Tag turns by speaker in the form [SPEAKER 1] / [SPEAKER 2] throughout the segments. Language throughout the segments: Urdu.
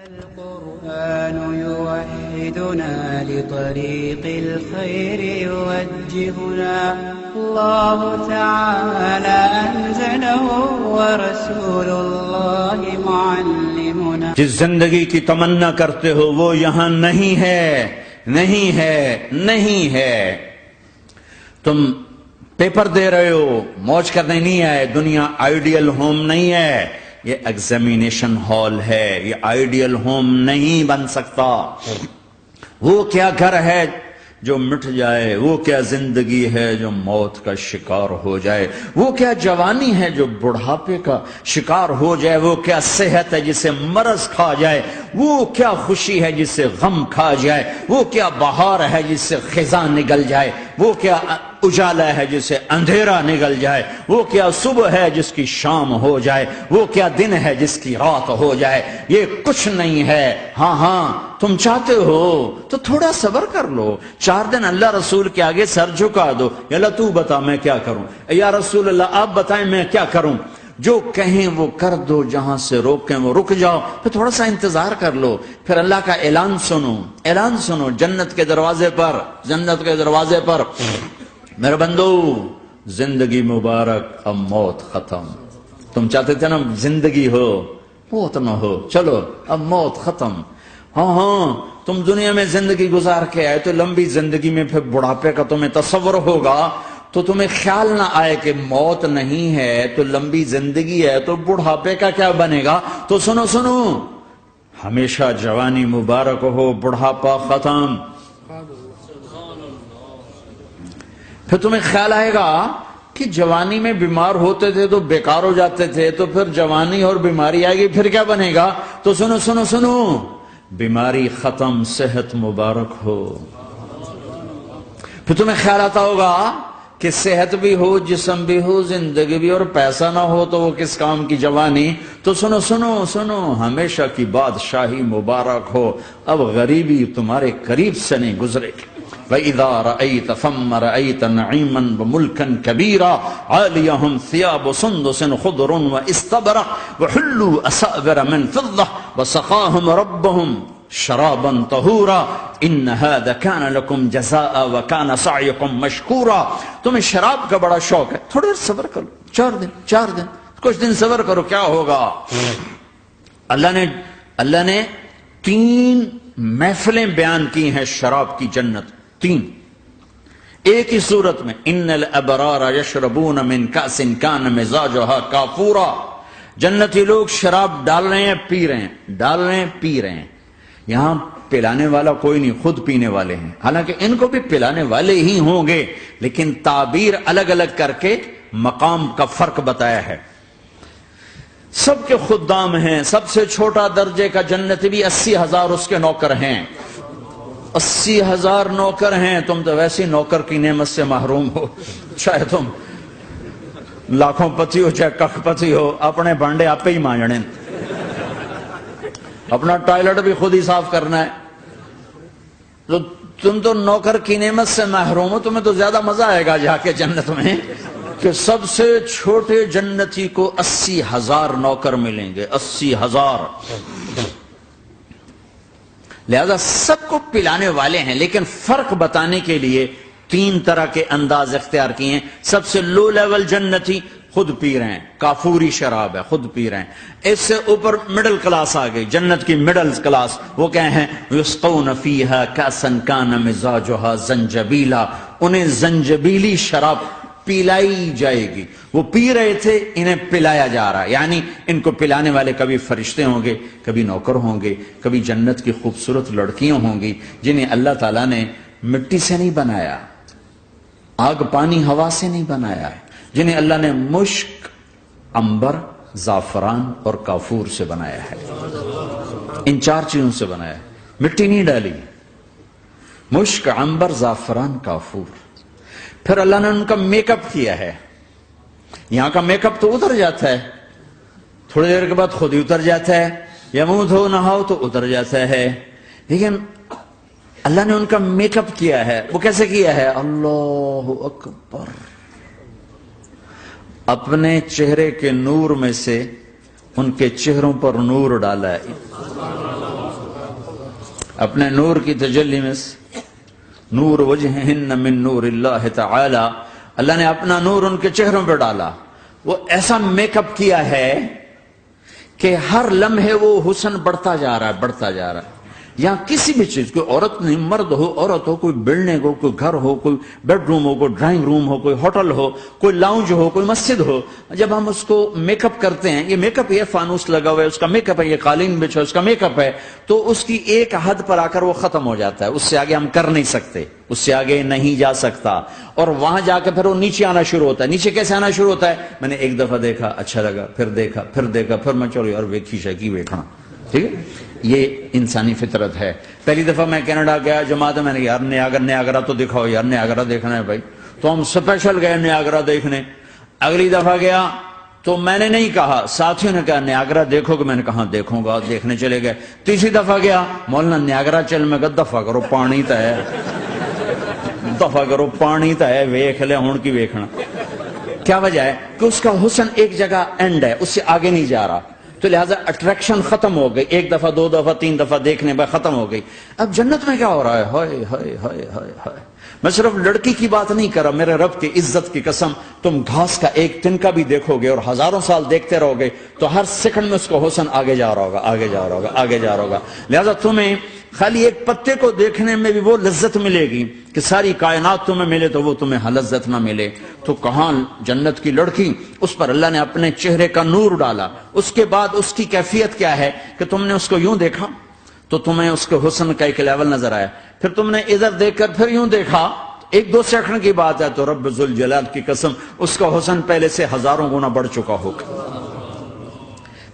[SPEAKER 1] القرآن يوحدنا لطريق الخير يوجهنا الله تعالى أنزله ورسول الله معلمنا.
[SPEAKER 2] جس زندگی کی تمنا کرتے ہو وہ یہاں نہیں ہے، نہیں ہے، نہیں ہے. تم پیپر دے رہے ہو، موج کرنے نہیں آئے. دنیا آئیڈیل ہوم نہیں ہے، یہ ایگزامینیشن ہال ہے. یہ آئیڈیل ہوم نہیں بن سکتا. وہ کیا گھر ہے جو مٹ جائے، وہ کیا زندگی ہے جو موت کا شکار ہو جائے، وہ کیا جوانی ہے جو بڑھاپے کا شکار ہو جائے، وہ کیا صحت ہے جسے مرض کھا جائے، وہ کیا خوشی ہے جسے غم کھا جائے، وہ کیا بہار ہے جس سے خزاں نگل جائے، وہ کیا اجالا ہے جسے اندھیرا نگل جائے، وہ کیا صبح ہے جس کی شام ہو جائے، وہ کیا دن ہے جس کی رات ہو جائے. یہ کچھ نہیں ہے. ہاں تم چاہتے ہو تو تھوڑا صبر کر لو. 4 دن اللہ رسول کے آگے سر جھکا دو. یا اللہ تو بتا میں کیا کروں، یا رسول اللہ آپ بتائیں میں کیا کروں. جو کہیں وہ کر دو، جہاں سے روکیں وہ رک جاؤ. پھر تھوڑا سا انتظار کر لو، پھر اللہ کا اعلان سنو. اعلان سنو جنت کے دروازے پر، جنت کے دروازے پر. میرے بندو زندگی مبارک، اب موت ختم. تم چاہتے تھے نا زندگی ہو موت نہ ہو، چلو اب موت ختم. ہاں تم دنیا میں زندگی گزار کے آئے تو لمبی زندگی میں پھر بڑھاپے کا تمہیں تصور ہوگا تو تمہیں خیال نہ آئے کہ موت نہیں ہے تو لمبی زندگی ہے تو بڑھاپے کا کیا بنے گا. تو سنو سنو، ہمیشہ جوانی مبارک ہو، بڑھاپا ختم. پھر تمہیں خیال آئے گا کہ جوانی میں بیمار ہوتے تھے تو بیکار ہو جاتے تھے، تو پھر جوانی اور بیماری آئے گی پھر کیا بنے گا. تو سنو سنو سنو، بیماری ختم، صحت مبارک ہو. پھر تمہیں خیال آتا ہوگا کہ صحت بھی ہو، جسم بھی ہو، زندگی بھی، اور پیسہ نہ ہو تو وہ کس کام کی جوانی. تو سنو سنو سنو، ہمیشہ کی بادشاہی مبارک ہو. اب غریبی تمہارے قریب سے نہیں گزرے گی. وَإِذَا رَأَيْتَ ثَمَّ رَأَيْتَ نَعِيمًا وَمُلْكًا كَبِيرًا عَالِيَهُمْ ثِيَابُ سُنْدُسٍ خُضْرٌ وَإِسْتَبْرَقٌ وَحُلُّوا أَسَاوِرَ مِنْ فِضَّةٍ وَسَقَاهُمْ رَبُّهُمْ شَرَابًا طَهُورًا إِنَّ هَذَا كَانَ لَكُمْ جَزَاءً وَكَانَ سَعْيُكُمْ مَشْكُورًا. تمہیں شراب کا بڑا شوق ہے، تھوڑی دیر صبر کرو. 4 دن کچھ دن صبر کرو، کیا ہوگا. اللہ نے 3 محفلیں بیان کی ہیں شراب کی جنت. 3 ایک ہی صورت میں. ان الابرار یشربون من کأس کان مزاجها کافورا. جنتی لوگ شراب ڈال رہے ہیں، پی رہے ہیں، ڈال رہے ہیں، پی رہے ہیں. یہاں پلانے والا کوئی نہیں، خود پینے والے ہیں. حالانکہ ان کو بھی پلانے والے ہی ہوں گے، لیکن تعبیر الگ الگ کر کے مقام کا فرق بتایا ہے. سب کے خدام ہیں. سب سے چھوٹا درجے کا جنتی بھی 80,000 اس کے نوکر ہیں. 80,000 نوکر ہیں. تم تو ویسی نوکر کی نعمت سے محروم ہو. چاہے تم لاکھوں پتی ہو چاہے کخ پتی ہو، اپنے بانڈے آپ ہی مانجنے، اپنا ٹوائلٹ بھی خود ہی صاف کرنا ہے. تو تم تو نوکر کی نعمت سے محروم ہو. تمہیں تو زیادہ مزہ آئے گا جا کے جنت میں کہ سب سے چھوٹے جنتی کو 80,000 نوکر ملیں گے. 80,000. لہذا سب کو پلانے والے ہیں، لیکن فرق بتانے کے لیے 3 طرح کے انداز اختیار کیے ہیں. سب سے لو لیول جنتی خود پی رہے ہیں، کافوری شراب ہے، خود پی رہے ہیں. اس سے اوپر مڈل کلاس آ گئی، جنت کی مڈل کلاس. وہ کہیں ہیں یسقون فیہا کأسا کان مزاجها زنجبیلا. انہیں زنجبیلی شراب پلائی جائے گی. وہ پی رہے تھے، انہیں پلایا جا رہا ہے. یعنی ان کو پلانے والے کبھی فرشتے ہوں گے، کبھی نوکر ہوں گے، کبھی جنت کی خوبصورت لڑکیاں ہوں گی جنہیں اللہ تعالیٰ نے مٹی سے نہیں بنایا، آگ پانی ہوا سے نہیں بنایا ہے، جنہیں اللہ نے مشک، عنبر، زعفران اور کافور سے بنایا ہے. ان 4 چیزوں سے بنایا ہے. مٹی نہیں ڈالی. مشک، عنبر، زعفران، کافور. پھر اللہ نے ان کا میک اپ کیا ہے. یہاں کا میک اپ تو اتر جاتا ہے، تھوڑی دیر کے بعد خود ہی اتر جاتا ہے، یا منہ دھو نہاؤ تو اتر جاتا ہے. لیکن اللہ نے ان کا میک اپ کیا ہے. وہ کیسے کیا ہے؟ اللہ اکبر. اپنے چہرے کے نور میں سے ان کے چہروں پر نور ڈالا ہے. اپنے نور کی تجلی میں سے، نور وجہہن من نور اللہ تعالی، اللہ نے اپنا نور ان کے چہروں پہ ڈالا. وہ ایسا میک اپ کیا ہے کہ ہر لمحے وہ حسن بڑھتا جا رہا ہے، بڑھتا جا رہا ہے. یہاں کسی بھی چیز، کوئی عورت نہیں، مرد ہو، عورت ہو، کوئی بلڈنگ ہو، کوئی گھر ہو، کوئی بیڈ روم ہو، کوئی ڈرائنگ روم ہو، کوئی ہوٹل ہو، کوئی لاؤنج ہو، کوئی مسجد ہو، جب ہم اس کو میک اپ کرتے ہیں، یہ میک اپ، یہ فانوس لگا ہوا ہے اس کا میک اپ ہے، یہ قالین بچھا اس کا میک اپ ہے، تو اس کی ایک حد پر آ کر وہ ختم ہو جاتا ہے. اس سے آگے ہم کر نہیں سکتے، اس سے آگے نہیں جا سکتا. اور وہاں جا کے پھر وہ نیچے آنا شروع ہوتا ہے. نیچے کیسے آنا شروع ہوتا ہے؟ میں نے ایک دفعہ دیکھا، اچھا لگا، پھر دیکھا، پھر دیکھا، پھر میں چلو یار ویکھی شکی ویکھنا. ٹھیک ہے، یہ انسانی فطرت ہے. پہلی دفعہ میں کینیڈا گیا جماعت میں نے یار نیاگرا تو دکھاؤ یار، نیاگرا دیکھنا ہے بھائی. تو ہم اسپیشل گئے نیاگرا دیکھنے. اگلی دفعہ گیا تو میں نے نہیں کہا، ساتھیوں نے کہا نیاگرا دیکھو گے، میں نے کہا دیکھوں گا، دیکھنے چلے گئے. تیسری دفعہ گیا، مولانا نیاگرا چل، میں کہا دفعہ کرو پانی تا ہے، دفعہ کرو پانی تا ہے، ویکھ لے ہون کی ویکھنا. کیا وجہ ہے؟ کہ اس کا حسن ایک جگہ اینڈ ہے، اس سے آگے نہیں جا رہا. تو لہذا اٹریکشن ختم ہو گئی، ایک دفعہ، دو دفعہ، تین دفعہ دیکھنے بعد ختم ہو گئی. اب جنت میں کیا ہو رہا ہے؟ ہائے ہائے ہائے ہائے ہائے. میں صرف لڑکی کی بات نہیں کر رہا، میرے رب کی عزت کی قسم، تم گھاس کا ایک تنکا بھی دیکھو گے اور ہزاروں سال دیکھتے رہو گے تو ہر سیکنڈ میں اس کو حسن آگے جا رہا ہوگا، آگے جا رہا ہوگا، آگے جا رہا ہوگا. لہذا تمہیں خالی ایک پتے کو دیکھنے میں بھی وہ لذت ملے گی کہ ساری کائنات تمہیں ملے تو وہ تمہیں لذت نہ ملے. تو کہاں جنت کی لڑکی، اس پر اللہ نے اپنے چہرے کا نور ڈالا. اس کے بعد اس کی کیفیت کیا ہے کہ تم نے اس کو یوں دیکھا تو تمہیں اس کے حسن کا ایک لیول نظر آیا، پھر تم نے ادھر دیکھ کر پھر یوں دیکھا، ایک دو سیکنڈ کی بات ہے، تو رب ذوالجلال کی قسم اس کا حسن پہلے سے ہزاروں گنا بڑھ چکا ہوگا.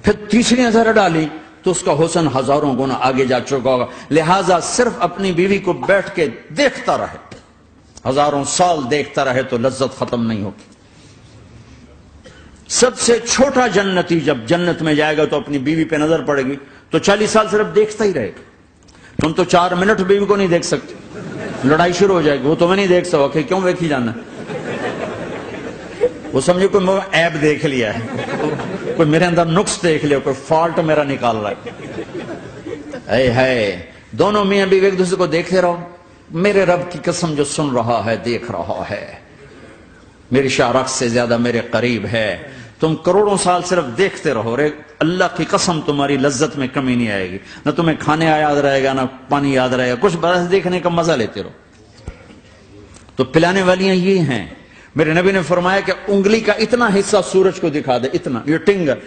[SPEAKER 2] پھر تیسری نظر ڈالی تو اس کا حسن ہزاروں گنا آگے جا چکا ہوگا. لہذا صرف اپنی بیوی کو بیٹھ کے دیکھتا رہے، ہزاروں سال دیکھتا رہے تو لذت ختم نہیں ہوگی. سب سے چھوٹا جنتی جب جنت میں جائے گا تو اپنی بیوی پہ نظر پڑے گی تو 40 سال صرف دیکھتا ہی رہے گا. تم تو 4 منٹ بیوی کو نہیں دیکھ سکتے، لڑائی شروع ہو جائے گی. وہ تمہیں نہیں دیکھ سکا کہ کیوں ویکھی جانا، وہ سمجھو کوئی میں عیب دیکھ لیا ہے، کوئی میرے اندر نقص دیکھ لیا، کوئی فالٹ میرا نکال رہا ہے. اے ہے دونوں میاں بیوی ایک دوسرے کو دیکھتے رہو. میرے رب کی قسم جو سن رہا ہے، دیکھ رہا ہے، میری شارخ سے زیادہ میرے قریب ہے. تم کروڑوں سال صرف دیکھتے رہو، رے اللہ کی قسم تمہاری لذت میں کمی نہیں آئے گی. نہ تمہیں کھانے یاد رہے گا، نہ پانی یاد رہے گا، کچھ برس دیکھنے کا مزہ لیتے رہو. تو پلانے والیاں یہ ہیں. میرے نبی نے فرمایا کہ انگلی کا اتنا حصہ سورج کو دکھا دے، اتنا،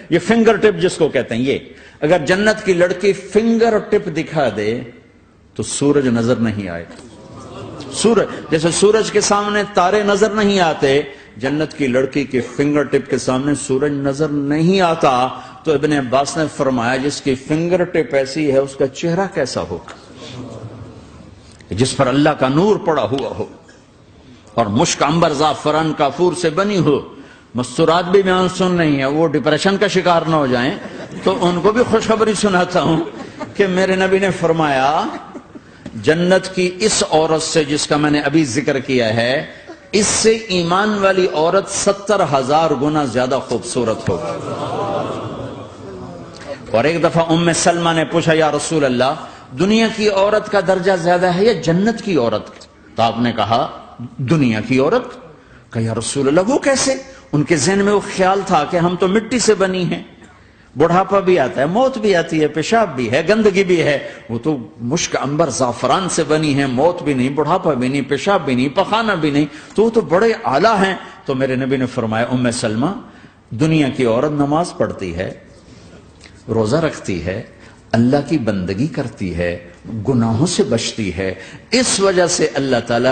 [SPEAKER 2] یہ فنگر ٹپ جس کو کہتے ہیں، یہ اگر جنت کی لڑکی فنگر ٹپ دکھا دے تو سورج نظر نہیں آئے. سورج جیسے سورج کے سامنے تارے نظر نہیں آتے، جنت کی لڑکی کے فنگر ٹپ کے سامنے سورج نظر نہیں آتا. تو ابن عباس نے فرمایا جس کی فنگر ٹپ ایسی ہے اس کا چہرہ کیسا ہوگا، جس پر اللہ کا نور پڑا ہوا ہو اور مشک عنبر زعفران کافور سے بنی ہو. مستورات بھی بیان سن رہی ہیں، وہ ڈپریشن کا شکار نہ ہو جائیں تو ان کو بھی خوشخبری سناتا ہوں کہ میرے نبی نے فرمایا جنت کی اس عورت سے جس کا میں نے ابھی ذکر کیا ہے، اس سے ایمان والی عورت 70,000 گنا زیادہ خوبصورت ہوگی. اور ایک دفعہ ام سلمہ نے پوچھا یا رسول اللہ، دنیا کی عورت کا درجہ زیادہ ہے یا جنت کی عورت کا؟ تو آپ نے کہا دنیا کی عورت. کہا یا رسول اللہ وہ کیسے؟ ان کے ذہن میں وہ خیال تھا کہ ہم تو مٹی سے بنی ہیں، بڑھاپا بھی آتا ہے، موت بھی آتی ہے، پیشاب بھی ہے، گندگی بھی ہے. وہ تو مشک عنبر زعفران سے بنی ہے، موت بھی نہیں، بڑھاپا بھی نہیں، پیشاب بھی نہیں، پخانہ بھی نہیں، تو وہ تو بڑے اعلیٰ ہیں. تو میرے نبی نے فرمایا ام سلمہ، دنیا کی عورت نماز پڑھتی ہے، روزہ رکھتی ہے، اللہ کی بندگی کرتی ہے، گناہوں سے بچتی ہے، اس وجہ سے اللہ تعالی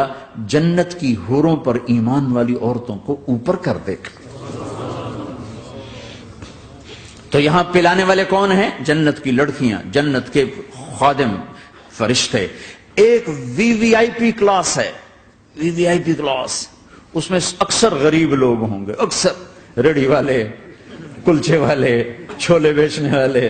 [SPEAKER 2] جنت کی حوروں پر ایمان والی عورتوں کو اوپر کر دے گا. تو یہاں پلانے والے کون ہیں؟ جنت کی لڑکیاں، جنت کے خادم فرشتے. ایک وی وی آئی پی کلاس ہے، وی وی آئی پی کلاس، اس میں اکثر غریب لوگ ہوں گے، اکثر ریڑھی والے، کلچے والے، چھولے بیچنے والے،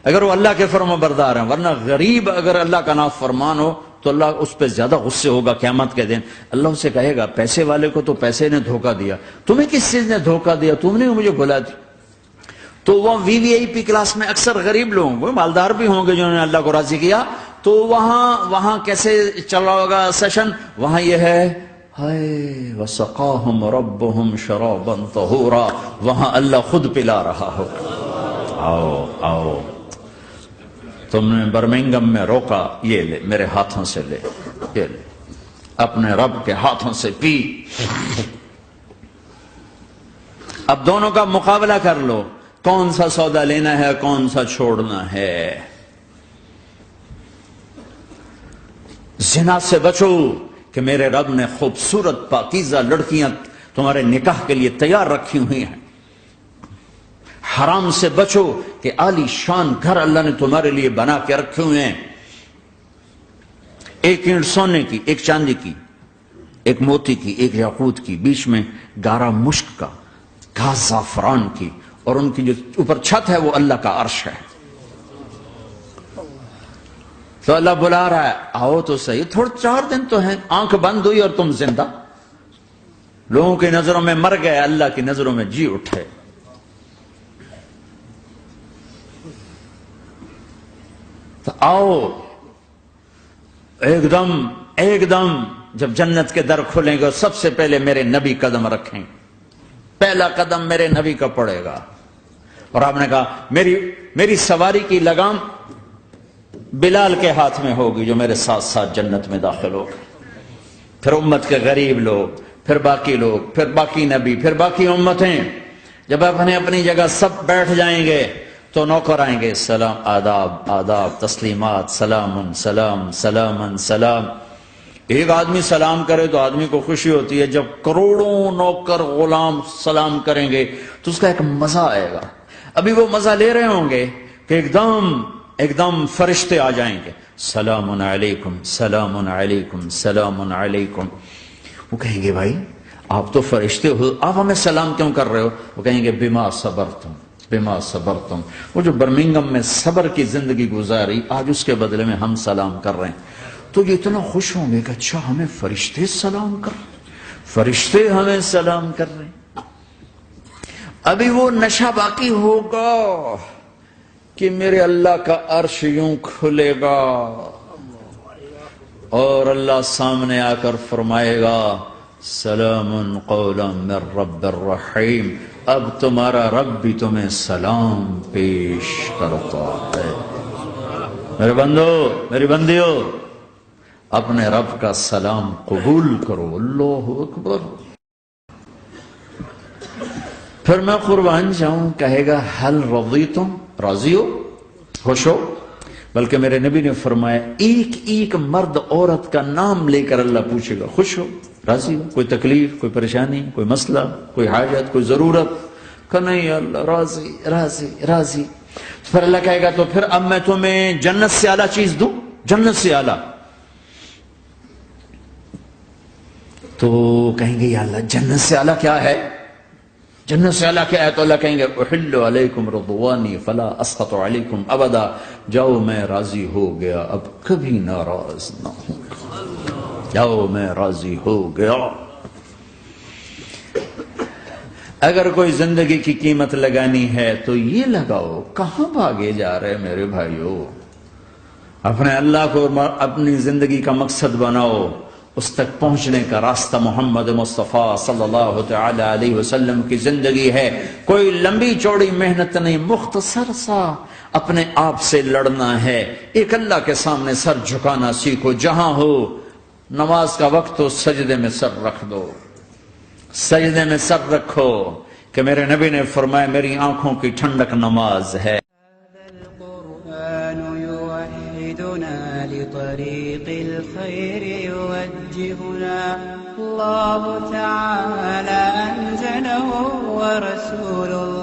[SPEAKER 2] اگر وہ اللہ کے فرما بردار ہیں. ورنہ غریب اگر اللہ کا نافرمان ہو تو اللہ اس پہ زیادہ غصے ہوگا قیامت کے دن. اللہ اسے کہے گا پیسے والے کو تو پیسے نے دھوکہ دیا، تمہیں کس چیز نے دھوکہ دیا؟ تم نے مجھے بلا دی. تو وہ وی وی آئی پی کلاس میں اکثر غریب لوگ ہوں گے، مالدار بھی ہوں گے جنہوں نے اللہ کو راضی کیا، تو وہاں کیسے چلا ہوگا سیشن؟ وہاں یہ ہے ہائے وسقاہم ربہم شرابا طہورا، وہاں اللہ خود پلا رہا ہو، آؤ آؤ، تم نے برمنگم میں روکا، یہ لے میرے ہاتھوں سے لے، یہ لے اپنے رب کے ہاتھوں سے پی۔ اب دونوں کا مقابلہ کر لو، کون سا سودا لینا ہے، کون سا چھوڑنا ہے۔ زنا سے بچو کہ میرے رب نے خوبصورت پاکیزہ لڑکیاں تمہارے نکاح کے لیے تیار رکھی ہوئی ہیں۔ حرام سے بچو کہ عالی شان گھر اللہ نے تمہارے لیے بنا کے رکھے ہوئے ہیں، ایک اینٹ سونے کی، ایک چاندی کی، ایک موتی کی، ایک یاقوت کی، بیچ میں گارا مشک کا، گھاس زعفران کی، اور ان کی جو اوپر چھت ہے وہ اللہ کا عرش ہے۔ تو اللہ بلا رہا ہے آؤ تو صحیح، تھوڑے 4 دن تو ہیں، آنکھ بند ہوئی اور تم زندہ، لوگوں کی نظروں میں مر گئے، اللہ کی نظروں میں جی اٹھے۔ تو آؤ ایک دم جب جنت کے در کھلیں گے سب سے پہلے میرے نبی قدم رکھیں، پہلا قدم میرے نبی کا پڑے گا۔ اور آپ نے کہا میری سواری کی لگام بلال کے ہاتھ میں ہوگی جو میرے ساتھ ساتھ جنت میں داخل ہوگا، پھر امت کے غریب لوگ، پھر باقی لوگ، پھر باقی نبی، پھر باقی امتیں۔ جب اپنی جگہ سب بیٹھ جائیں گے تو نوکر آئیں گے، سلام، آداب آداب، تسلیمات، سلام سلام سلام سلام۔ ایک آدمی سلام کرے تو آدمی کو خوشی ہوتی ہے، جب کروڑوں نوکر غلام سلام کریں گے تو اس کا ایک مزہ آئے گا۔ ابھی وہ مزہ لے رہے ہوں گے کہ ایک دم فرشتے آ جائیں گے، سلام علیکم سلام علیکم سلام علیکم۔ وہ کہیں گے بھائی آپ تو فرشتے ہو، آپ ہمیں سلام کیوں کر رہے ہو؟ وہ کہیں گے بما صبرتم بما صبرتم۔ وہ جو برمنگم میں صبر کی زندگی گزاری، آج اس کے بدلے میں ہم سلام کر رہے ہیں۔ تو یہ اتنا خوش ہوں گے کہ اچھا ہمیں فرشتے سلام کر رہے ہیں، فرشتے ہمیں سلام کر رہے ہیں۔ ابھی وہ نشہ باقی ہوگا کہ میرے اللہ کا عرش یوں کھلے گا اور اللہ سامنے آ کر فرمائے گا سلام قولا من رب الرحیم، اب تمہارا رب بھی تمہیں سلام پیش کرتا ہے۔ میرے بندو میری بندیو، اپنے رب کا سلام قبول کرو، اللہ اکبر۔ پھر میں قربان جاؤں، کہے گا حل رضیتم، راضی ہو، خوش ہو؟ بلکہ میرے نبی نے فرمایا ایک ایک مرد عورت کا نام لے کر اللہ پوچھے گا خوش ہو، راضی ہو؟ کوئی تکلیف، کوئی پریشانی، کوئی مسئلہ، کوئی حاجت، کوئی ضرورت؟ کہ نہیں اللہ راضی راضی راضی۔ پھر اللہ کہے گا تو پھر اب میں تمہیں جنت سے اعلیٰ چیز دوں، جنت سے اعلیٰ۔ تو کہیں گے یا اللہ جنت سے اعلیٰ کیا ہے؟ جنت سے اعلیٰ کیا ہے؟ تو اللہ کہیں گے احل علیکم رضوانی فلا اسخط علیکم ابدا، جاؤ میں راضی ہو گیا اب کبھی ناراض نہ ہوں، جاؤ میں راضی ہو گیا۔ اگر کوئی زندگی کی قیمت لگانی ہے تو یہ لگاؤ، کہاں بھاگے جا رہے میرے بھائیو؟ اپنے اللہ کو اپنی زندگی کا مقصد بناؤ، اس تک پہنچنے کا راستہ محمد مصطفیٰ صلی اللہ تعالی علیہ وسلم کی زندگی ہے۔ کوئی لمبی چوڑی محنت نہیں، مختصر سا اپنے آپ سے لڑنا ہے، ایک اللہ کے سامنے سر جھکانا سیکھو، جہاں ہو نماز کا وقت ہو سجدے میں سر رکھ دو، سجدے میں سر رکھو، کہ میرے نبی نے فرمایا میری آنکھوں کی ٹھنڈک نماز ہے۔
[SPEAKER 1] لطريق الخير يوجهنا الله تعالى أنزله ورسول الله